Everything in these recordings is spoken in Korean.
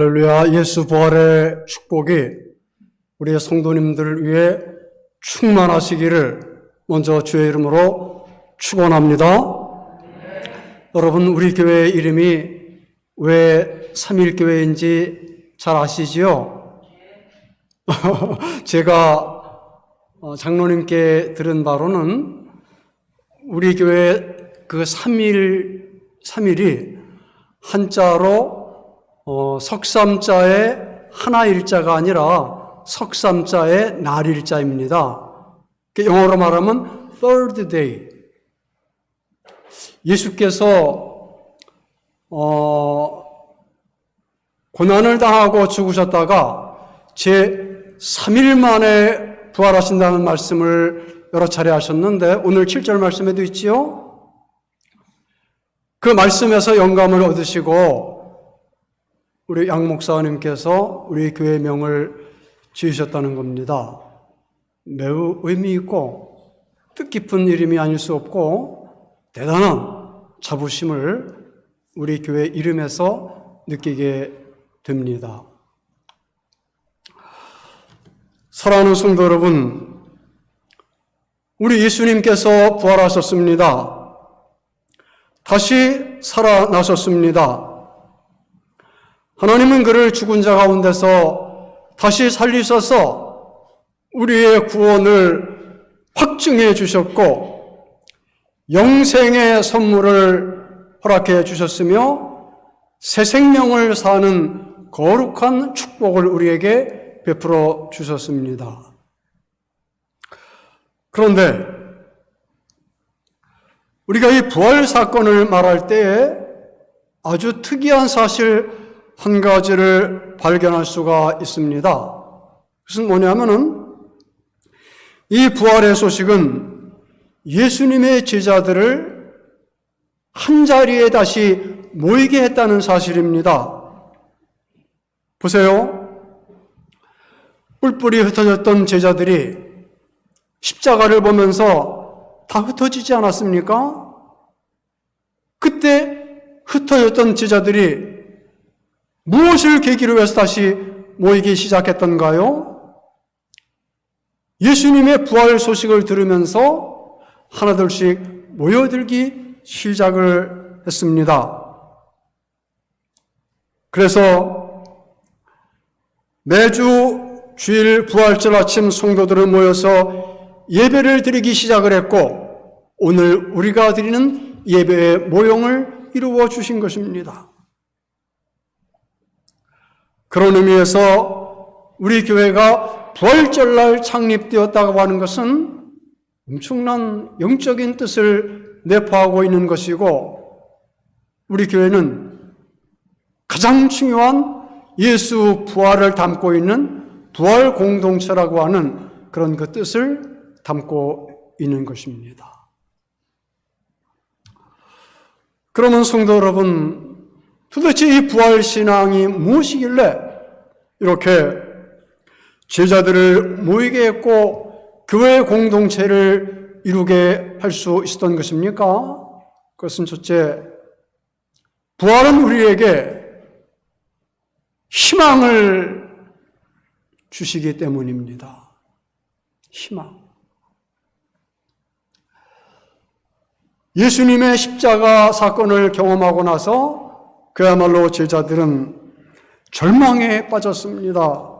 할렐루야. 예수 부활의 축복이 우리의 성도님들을 위해 충만하시기를 먼저 주의 이름으로 축원합니다. 여러분, 우리 교회의 이름이 왜 삼일교회인지 잘 아시지요? 제가 장로님께 들은 바로는 우리 교회 그 3일이 한자로 석삼자의 하나일자가 아니라 석삼자의 날일자입니다. 영어로 말하면 third day. 예수께서 고난을 당하고 죽으셨다가 제 3일 만에 부활하신다는 말씀을 여러 차례 하셨는데 오늘 7절 말씀에도 있지요. 그 말씀에서 영감을 얻으시고 우리 양 목사님께서 우리 교회 명을 지으셨다는 겁니다. 매우 의미 있고 뜻깊은 이름이 아닐 수 없고 대단한 자부심을 우리 교회 이름에서 느끼게 됩니다. 사랑하는 성도 여러분, 우리 예수님께서 부활하셨습니다. 다시 살아나셨습니다. 하나님은 그를 죽은 자 가운데서 다시 살리셔서 우리의 구원을 확증해 주셨고 영생의 선물을 허락해 주셨으며 새 생명을 사는 거룩한 축복을 우리에게 베풀어 주셨습니다. 그런데 우리가 이 부활 사건을 말할 때에 아주 특이한 사실 한 가지를 발견할 수가 있습니다. 그것은 뭐냐면은 이 부활의 소식은 예수님의 제자들을 한 자리에 다시 모이게 했다는 사실입니다. 보세요. 뿔뿔이 흩어졌던 제자들이 십자가를 보면서 다 흩어지지 않았습니까? 그때 흩어졌던 제자들이 무엇을 계기로 해서 다시 모이기 시작했던가요? 예수님의 부활 소식을 들으면서 하나둘씩 모여들기 시작을 했습니다. 그래서 매주 주일 부활절 아침 성도들은 모여서 예배를 드리기 시작을 했고 오늘 우리가 드리는 예배의 모형을 이루어 주신 것입니다. 그런 의미에서 우리 교회가 부활절날 창립되었다고 하는 것은 엄청난 영적인 뜻을 내포하고 있는 것이고 우리 교회는 가장 중요한 예수 부활을 담고 있는 부활 공동체라고 하는 그런 그 뜻을 담고 있는 것입니다. 그러면 성도 여러분, 도대체 이 부활신앙이 무엇이길래 이렇게 제자들을 모이게 했고 교회 공동체를 이루게 할 수 있었던 것입니까? 그것은 첫째, 부활은 우리에게 희망을 주시기 때문입니다. 희망. 예수님의 십자가 사건을 경험하고 나서 그야말로 제자들은 절망에 빠졌습니다.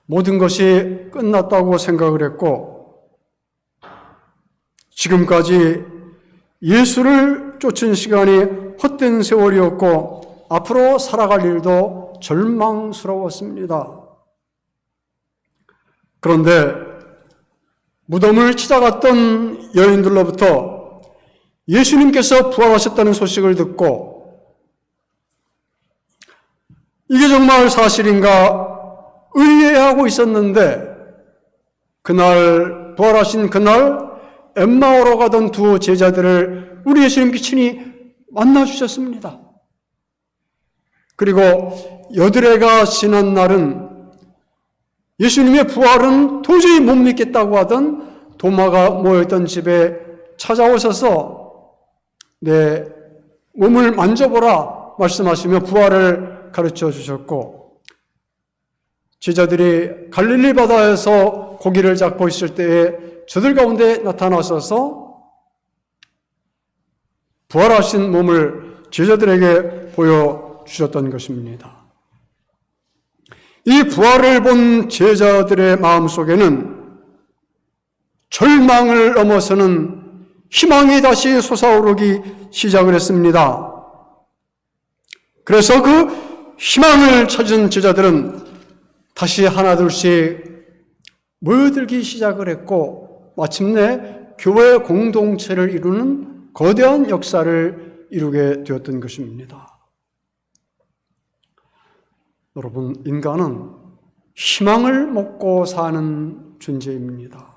모든 것이 끝났다고 생각을 했고 지금까지 예수를 쫓은 시간이 헛된 세월이었고 앞으로 살아갈 일도 절망스러웠습니다. 그런데 무덤을 찾아갔던 여인들로부터 예수님께서 부활하셨다는 소식을 듣고 이게 정말 사실인가 의아해하고 있었는데 그날 부활하신 그날 엠마오로 가던 두 제자들을 우리 예수님께 친히 만나주셨습니다. 그리고 여드레가 지난 날은 예수님의 부활은 도저히 못 믿겠다고 하던 도마가 모여있던 집에 찾아오셔서 내 몸을 만져보라 말씀하시며 부활을 가르쳐 주셨고, 제자들이 갈릴리 바다에서 고기를 잡고 있을 때에 저들 가운데 나타나셔서 부활하신 몸을 제자들에게 보여주셨던 것입니다. 이 부활을 본 제자들의 마음속에는 절망을 넘어서는 희망이 다시 솟아오르기 시작을 했습니다. 그래서 그 희망을 찾은 제자들은 다시 하나둘씩 모여들기 시작을 했고, 마침내 교회 공동체를 이루는 거대한 역사를 이루게 되었던 것입니다. 여러분, 인간은 희망을 먹고 사는 존재입니다.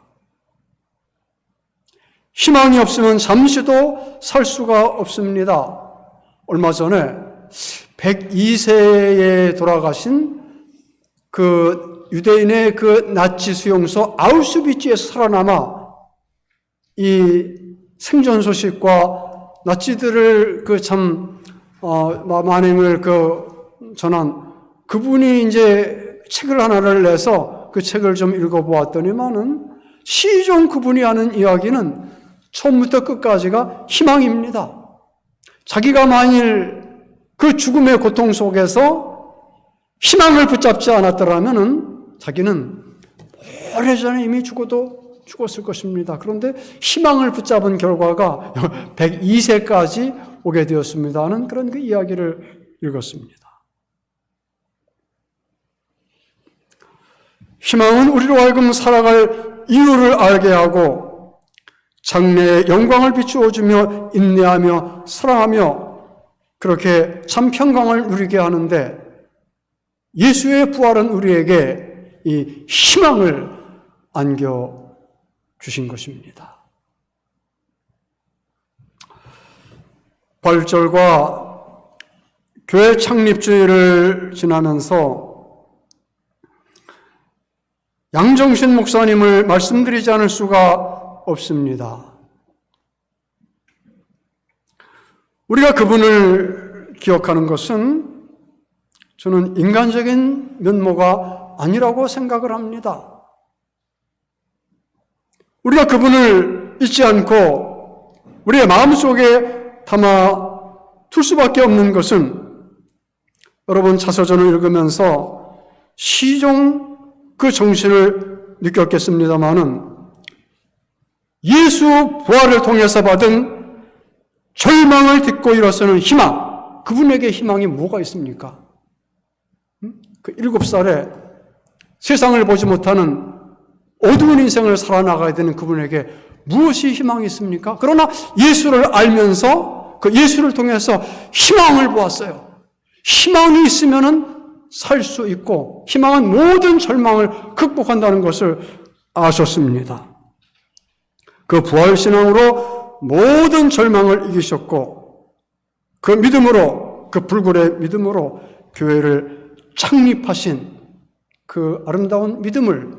희망이 없으면 잠시도 살 수가 없습니다. 얼마 전에 102세에 돌아가신 그 유대인의 그 나치 수용소 아우슈비츠에서 살아남아 이 생존 소식과 나치들을 그 참 만행을 전한 그분이 이제 책을 하나를 내서 그 책을 좀 읽어보았더니만은 시종 그분이 하는 이야기는 처음부터 끝까지가 희망입니다. 자기가 만일 그 죽음의 고통 속에서 희망을 붙잡지 않았더라면은 자기는 오래전에 이미 죽었을 것입니다. 그런데 희망을 붙잡은 결과가 102세까지 오게 되었습니다는 그런 그 이야기를 읽었습니다. 희망은 우리로 하여금 살아갈 이유를 알게 하고 장래의 영광을 비추어 주며 인내하며 사랑하며 그렇게 참 평강을 누리게 하는데, 예수의 부활은 우리에게 이 희망을 안겨주신 것입니다. 부활절과 교회 창립주의를 지나면서 양정신 목사님을 말씀드리지 않을 수가 없습니다. 우리가 그분을 기억하는 것은 저는 인간적인 면모가 아니라고 생각을 합니다. 우리가 그분을 잊지 않고 우리의 마음속에 담아 둘 수밖에 없는 것은, 여러분 자서전을 읽으면서 시종 그 정신을 느꼈겠습니다마는 예수 부활을 통해서 받은 절망을 딛고 일어서는 희망, 그분에게 희망이 뭐가 있습니까? 그 7살에 세상을 보지 못하는 어두운 인생을 살아나가야 되는 그분에게 무엇이 희망이 있습니까? 그러나 예수를 알면서 그 예수를 통해서 희망을 보았어요. 희망이 있으면은 살 수 있고, 희망은 모든 절망을 극복한다는 것을 아셨습니다. 그 부활신앙으로 모든 절망을 이기셨고, 그 믿음으로, 그 불굴의 믿음으로 교회를 창립하신 그 아름다운 믿음을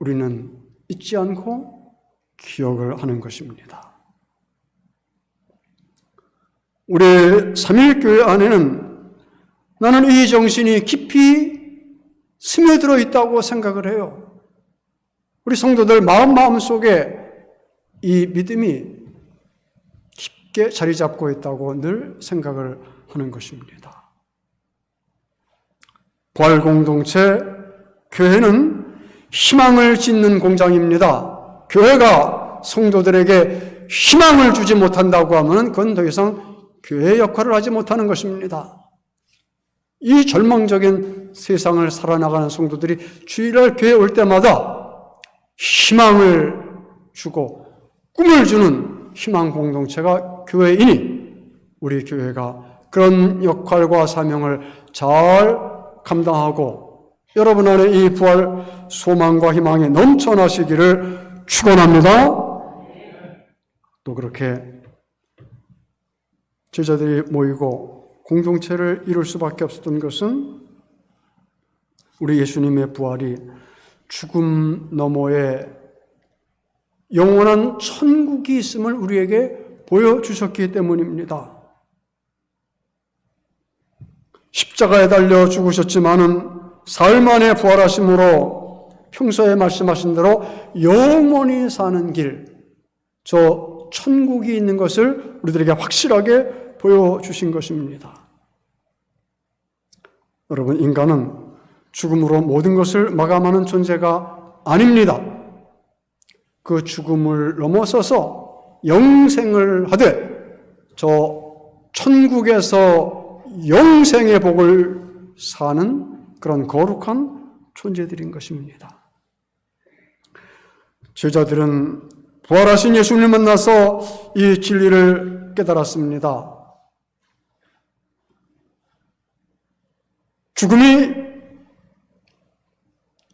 우리는 잊지 않고 기억을 하는 것입니다. 우리 삼일교회 안에는 나는 이 정신이 깊이 스며들어 있다고 생각을 해요. 우리 성도들 마음 속에 이 믿음이 깊게 자리 잡고 있다고 늘 생각을 하는 것입니다. 부활 공동체, 교회는 희망을 짓는 공장입니다. 교회가 성도들에게 희망을 주지 못한다고 하면 그건 더 이상 교회의 역할을 하지 못하는 것입니다. 이 절망적인 세상을 살아나가는 성도들이 주일날 교회에 올 때마다 희망을 주고 꿈을 주는 희망 공동체가 교회이니, 우리 교회가 그런 역할과 사명을 잘 감당하고 여러분 안에 이 부활 소망과 희망이 넘쳐나시기를 축원합니다. 또 그렇게 제자들이 모이고 공동체를 이룰 수밖에 없었던 것은 우리 예수님의 부활이 죽음 너머에 영원한 천국이 있음을 우리에게 보여주셨기 때문입니다. 십자가에 달려 죽으셨지만은 사흘 만에 부활하심으로 평소에 말씀하신 대로 영원히 사는 길, 저 천국이 있는 것을 우리들에게 확실하게 보여주신 것입니다. 여러분, 인간은 죽음으로 모든 것을 마감하는 존재가 아닙니다. 그 죽음을 넘어서서 영생을 하되 저 천국에서 영생의 복을 사는 그런 거룩한 존재들인 것입니다. 제자들은 부활하신 예수님을 만나서 이 진리를 깨달았습니다. 죽음이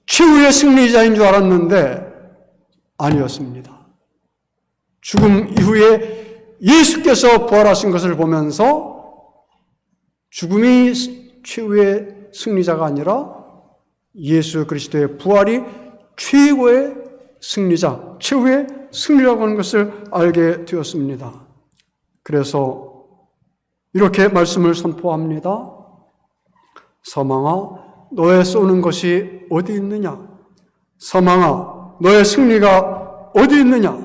최후의 승리자인 줄 알았는데 아니었습니다. 죽음 이후에 예수께서 부활하신 것을 보면서 죽음이 최후의 승리자가 아니라 예수 그리스도의 부활이 최고의 승리자, 최후의 승리라고 하는 것을 알게 되었습니다. 그래서 이렇게 말씀을 선포합니다. 사망아, 너의 쏘는 것이 어디 있느냐? 사망아, 너의 승리가 어디 있느냐?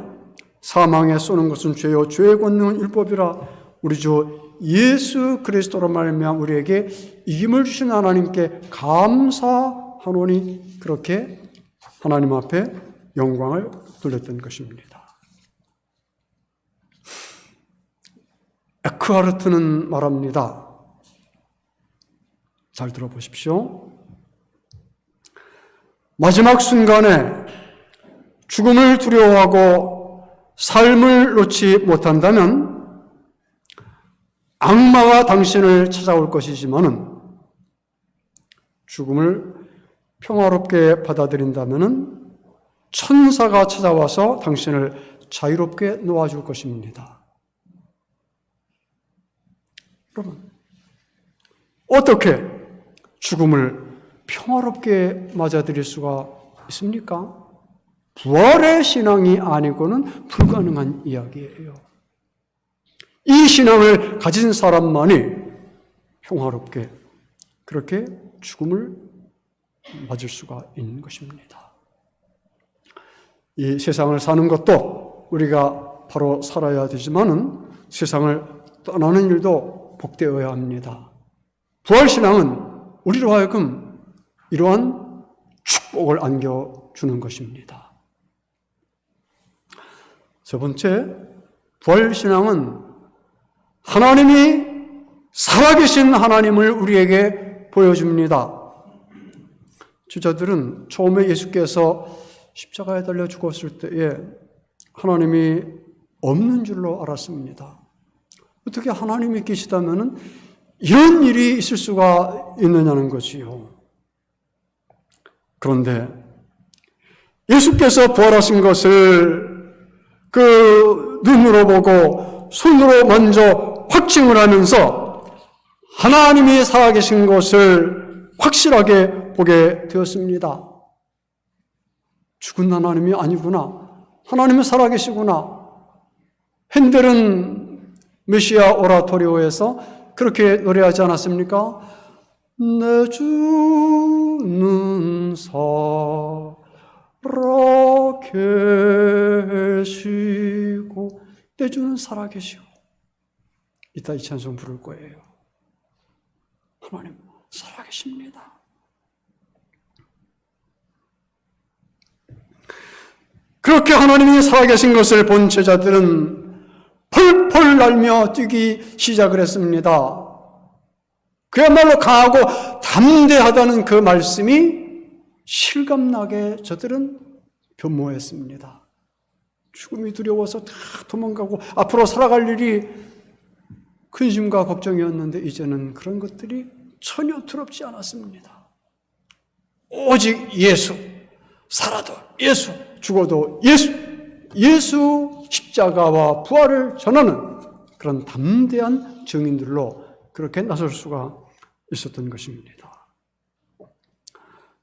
사망에 쏘는 것은 죄요 죄의 권능은 율법이라. 우리 주 예수 그리스도로 말미암아 우리에게 이김을 주신 하나님께 감사하노니, 그렇게 하나님 앞에 영광을 돌렸던 것입니다. 에크하르트는 말합니다. 잘 들어보십시오. 마지막 순간에 죽음을 두려워하고 삶을 놓지 못한다면 악마가 당신을 찾아올 것이지만은 죽음을 평화롭게 받아들인다면은 천사가 찾아와서 당신을 자유롭게 놓아줄 것입니다. 여러분, 어떻게 죽음을 평화롭게 맞아들일 수가 있습니까? 부활의 신앙이 아니고는 불가능한 이야기예요. 이 신앙을 가진 사람만이 평화롭게 그렇게 죽음을 맞을 수가 있는 것입니다. 이 세상을 사는 것도 우리가 바로 살아야 되지만은 세상을 떠나는 일도 복되어야 합니다. 부활신앙은 우리로 하여금 이러한 축복을 안겨주는 것입니다. 세 번째, 부활신앙은 하나님이 살아계신 하나님을 우리에게 보여줍니다. 제자들은 처음에 예수께서 십자가에 달려 죽었을 때에 하나님이 없는 줄로 알았습니다. 어떻게 하나님이 계시다면은 이런 일이 있을 수가 있느냐는 거지요. 그런데 예수께서 부활하신 것을 그 눈으로 보고 손으로 만져 확증을 하면서 하나님이 살아계신 것을 확실하게 보게 되었습니다. 죽은 하나님이 아니구나. 하나님은 살아계시구나. 핸델은 메시아 오라토리오에서 그렇게 노래하지 않았습니까? 내 주는 살아계시고, 내 주는 살아계시고. 이따 이 찬송 부를 거예요. 하나님 살아계십니다. 그렇게 하나님이 살아계신 것을 본 제자들은 펄펄 날며 뛰기 시작을 했습니다. 그야말로 강하고 담대하다는 그 말씀이 실감나게 저들은 변모했습니다. 죽음이 두려워서 다 도망가고 앞으로 살아갈 일이 근심과 걱정이었는데 이제는 그런 것들이 전혀 두렵지 않았습니다. 오직 예수, 살아도 예수, 죽어도 예수, 예수 십자가와 부활을 전하는 그런 담대한 증인들로 그렇게 나설 수가 있었던 것입니다.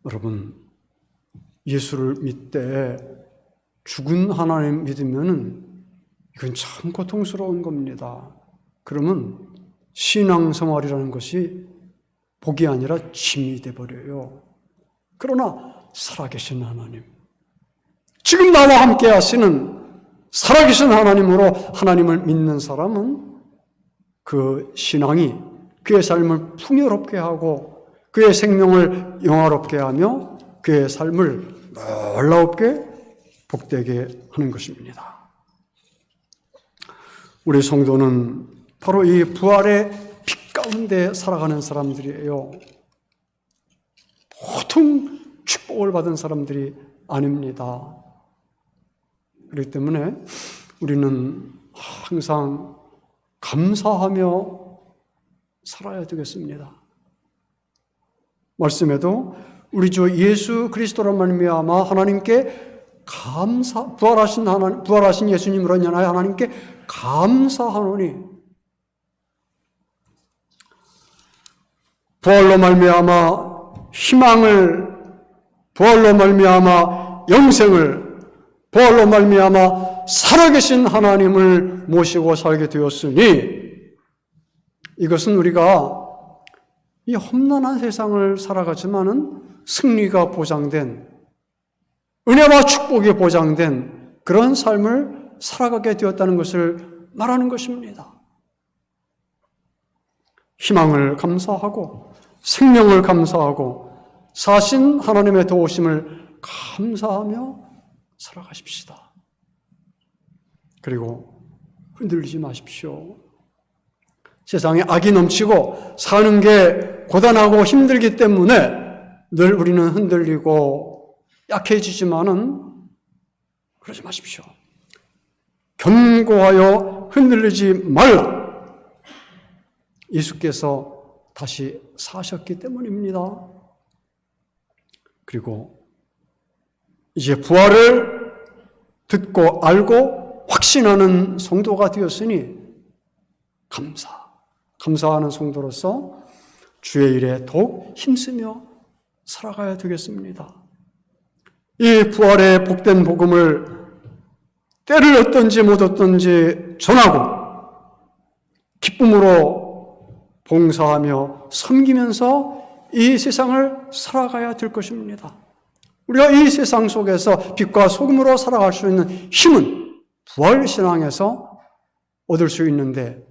여러분, 예수를 믿되 죽은 하나님 믿으면은 이건 참 고통스러운 겁니다. 그러면 신앙생활이라는 것이 복이 아니라 짐이 되어버려요. 그러나 살아계신 하나님, 지금 나와 함께 하시는 살아계신 하나님으로 하나님을 믿는 사람은 그 신앙이 그의 삶을 풍요롭게 하고 그의 생명을 영화롭게 하며 그의 삶을 놀랍게 복되게 하는 것입니다. 우리 성도는 바로 이 부활의 빛 가운데 살아가는 사람들이에요. 보통 축복을 받은 사람들이 아닙니다. 그렇기 때문에 우리는 항상 감사하며 살아야 되겠습니다. 말씀에도 우리 주 예수 그리스도로 말미암아 하나님께 부활하신 예수님으로 인하여 하나님께 감사하노니, 부활로 말미암아 희망을, 부활로 말미암아 영생을, 부활로 말미암아 살아계신 하나님을 모시고 살게 되었으니, 이것은 우리가 이 험난한 세상을 살아가지만은 승리가 보장된, 은혜와 축복이 보장된 그런 삶을 살아가게 되었다는 것을 말하는 것입니다. 희망을 감사하고 생명을 감사하고 사신 하나님의 도우심을 감사하며 살아가십시다. 그리고 흔들리지 마십시오. 세상에 악이 넘치고 사는 게 고단하고 힘들기 때문에 늘 우리는 흔들리고 약해지지만은 그러지 마십시오. 견고하여 흔들리지 말라. 예수께서 다시 사셨기 때문입니다. 그리고 이제 부활을 듣고 알고 확신하는 성도가 되었으니 감사하는 성도로서 주의 일에 더욱 힘쓰며 살아가야 되겠습니다. 이 부활의 복된 복음을 때를 얻든지 못 얻든지 전하고 기쁨으로 봉사하며 섬기면서 이 세상을 살아가야 될 것입니다. 우리가 이 세상 속에서 빛과 소금으로 살아갈 수 있는 힘은 부활신앙에서 얻을 수 있는데,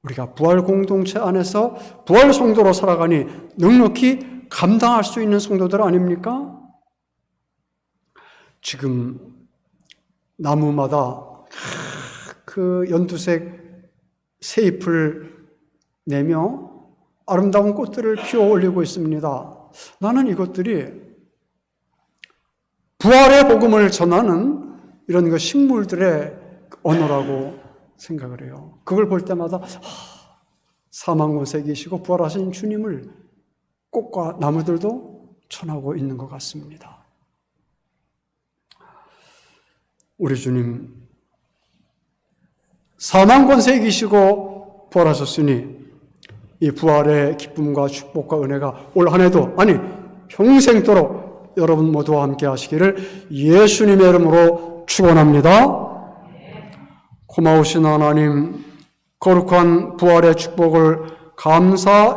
우리가 부활 공동체 안에서 부활 성도로 살아가니 넉넉히 감당할 수 있는 성도들 아닙니까? 지금 나무마다 그 연두색 새잎을 내며 아름다운 꽃들을 피워 올리고 있습니다. 나는 이것들이 부활의 복음을 전하는 이런 그 식물들의 언어라고 생각을 해요. 그걸 볼 때마다 사망권세 계시고 부활하신 주님을 꽃과 나무들도 전하고 있는 것 같습니다. 우리 주님 사망권세 계시고 부활하셨으니 이 부활의 기쁨과 축복과 은혜가 올 한 해도, 아니 평생도록 여러분 모두와 함께 하시기를 예수님의 이름으로 축원합니다. 고마우신 하나님, 거룩한 부활의 축복을 감사